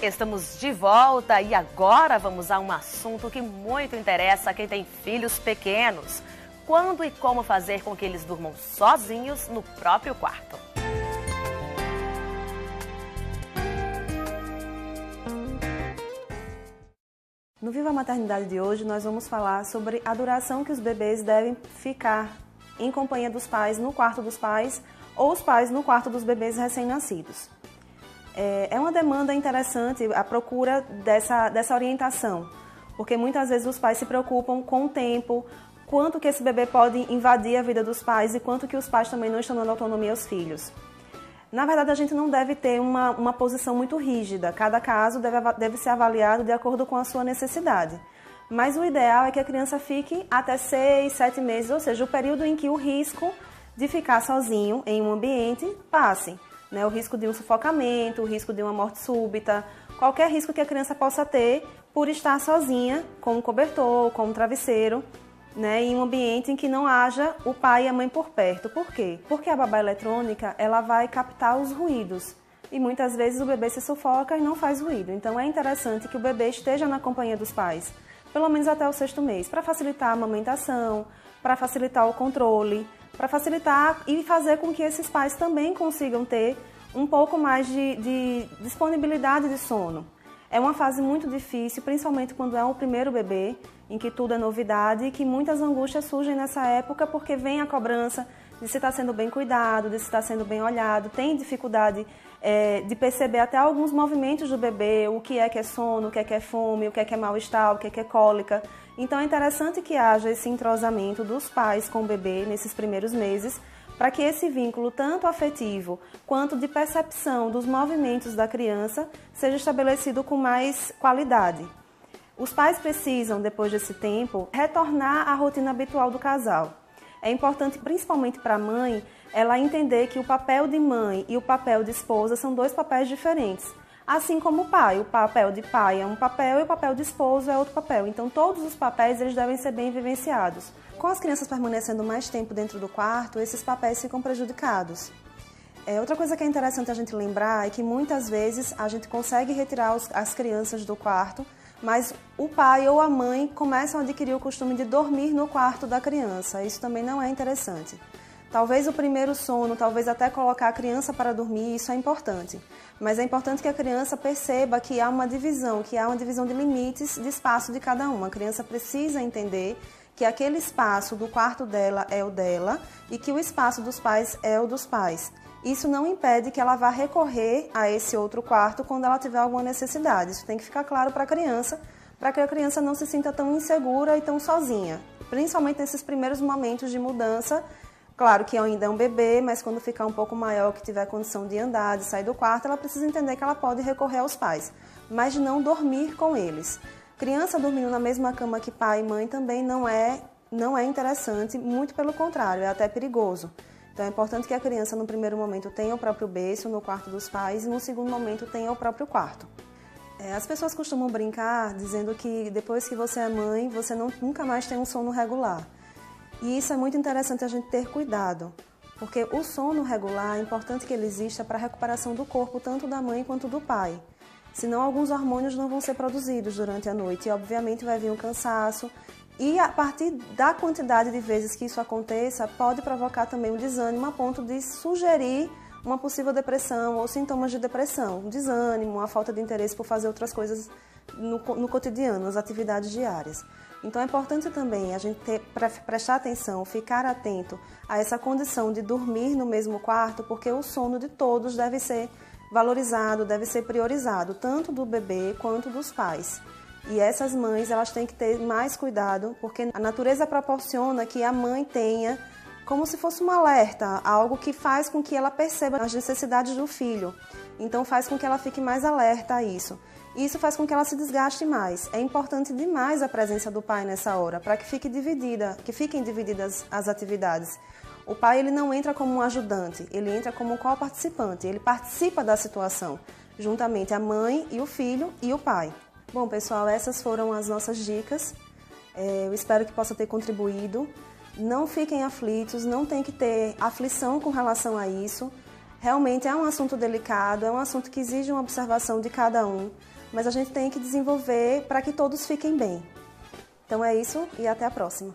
Estamos de volta e agora vamos a um assunto que muito interessa a quem tem filhos pequenos. Quando e como fazer com que eles durmam sozinhos no próprio quarto. No Viva a Maternidade de hoje, nós vamos falar sobre a duração que os bebês devem ficar em companhia dos pais no quarto dos pais ou os pais no quarto dos bebês recém-nascidos. É uma demanda interessante a procura dessa orientação, porque muitas vezes os pais se preocupam com o tempo, quanto que esse bebê pode invadir a vida dos pais e quanto que os pais também não estão dando autonomia aos filhos. Na verdade, a gente não deve ter uma posição muito rígida, cada caso deve ser avaliado de acordo com a sua necessidade. Mas o ideal é que a criança fique até 6, 7 meses, ou seja, o período em que o risco de ficar sozinho em um ambiente passe. O risco de um sufocamento, o risco de uma morte súbita, qualquer risco que a criança possa ter por estar sozinha, com um cobertor, com um travesseiro, em um ambiente em que não haja o pai e a mãe por perto. Por quê? Porque a babá eletrônica ela vai captar os ruídos e muitas vezes o bebê se sufoca e não faz ruído. Então é interessante que o bebê esteja na companhia dos pais, pelo menos até o 6º mês, para facilitar a amamentação, para facilitar o controle, para facilitar e fazer com que esses pais também consigam ter um pouco mais de disponibilidade de sono. É uma fase muito difícil, principalmente quando é o primeiro bebê, em que tudo é novidade e que muitas angústias surgem nessa época porque vem a cobrança de se estar sendo bem cuidado, de se estar sendo bem olhado, tem dificuldade de perceber até alguns movimentos do bebê, o que é sono, o que é fome, o que é mal-estar, o que é cólica. Então é interessante que haja esse entrosamento dos pais com o bebê nesses primeiros meses, para que esse vínculo, tanto afetivo quanto de percepção dos movimentos da criança, seja estabelecido com mais qualidade. Os pais precisam, depois desse tempo, retornar à rotina habitual do casal. É importante, principalmente para a mãe, ela entender que o papel de mãe e o papel de esposa são 2 papéis diferentes. Assim como o pai. O papel de pai é um papel e o papel de esposo é outro papel. Então, todos os papéis eles devem ser bem vivenciados. Com as crianças permanecendo mais tempo dentro do quarto, esses papéis ficam prejudicados. Outra coisa que é interessante a gente lembrar é que muitas vezes a gente consegue retirar as crianças do quarto, mas o pai ou a mãe começam a adquirir o costume de dormir no quarto da criança. Isso também não é interessante. Talvez o primeiro sono, talvez até colocar a criança para dormir, isso é importante. Mas é importante que a criança perceba que há uma divisão de limites de espaço de cada uma. A criança precisa entender que aquele espaço do quarto dela é o dela e que o espaço dos pais é o dos pais. Isso não impede que ela vá recorrer a esse outro quarto quando ela tiver alguma necessidade. Isso tem que ficar claro para que a criança não se sinta tão insegura e tão sozinha. Principalmente nesses primeiros momentos de mudança. Claro que ainda é um bebê, mas quando ficar um pouco maior, que tiver condição de andar, de sair do quarto, ela precisa entender que ela pode recorrer aos pais, mas de não dormir com eles. Criança dormindo na mesma cama que pai e mãe também não é interessante, muito pelo contrário, é até perigoso. Então é importante que a criança no primeiro momento tenha o próprio berço no quarto dos pais e no segundo momento tenha o próprio quarto. As pessoas costumam brincar dizendo que depois que você é mãe, você nunca mais tem um sono regular. E isso é muito interessante a gente ter cuidado, porque o sono regular é importante que ele exista para a recuperação do corpo, tanto da mãe quanto do pai. Senão alguns hormônios não vão ser produzidos durante a noite e obviamente vai vir um cansaço. E a partir da quantidade de vezes que isso aconteça, pode provocar também um desânimo a ponto de sugerir uma possível depressão ou sintomas de depressão. Um desânimo, uma falta de interesse por fazer outras coisas no cotidiano, nas atividades diárias. Então é importante também a gente prestar atenção, ficar atento a essa condição de dormir no mesmo quarto, porque o sono de todos deve ser valorizado, deve ser priorizado, tanto do bebê quanto dos pais. E essas mães elas têm que ter mais cuidado, porque a natureza proporciona que a mãe tenha como se fosse um alerta, algo que faz com que ela perceba as necessidades do filho. Então faz com que ela fique mais alerta a isso. Isso faz com que ela se desgaste mais. É importante demais a presença do pai nessa hora, para que fiquem divididas as atividades. O pai ele não entra como um ajudante, ele entra como um co-participante, ele participa da situação, juntamente a mãe e o filho e o pai. Bom, pessoal, essas foram as nossas dicas. Eu espero que possa ter contribuído. Não fiquem aflitos, não tem que ter aflição com relação a isso. Realmente é um assunto delicado, é um assunto que exige uma observação de cada um, mas a gente tem que desenvolver para que todos fiquem bem. Então é isso e até a próxima.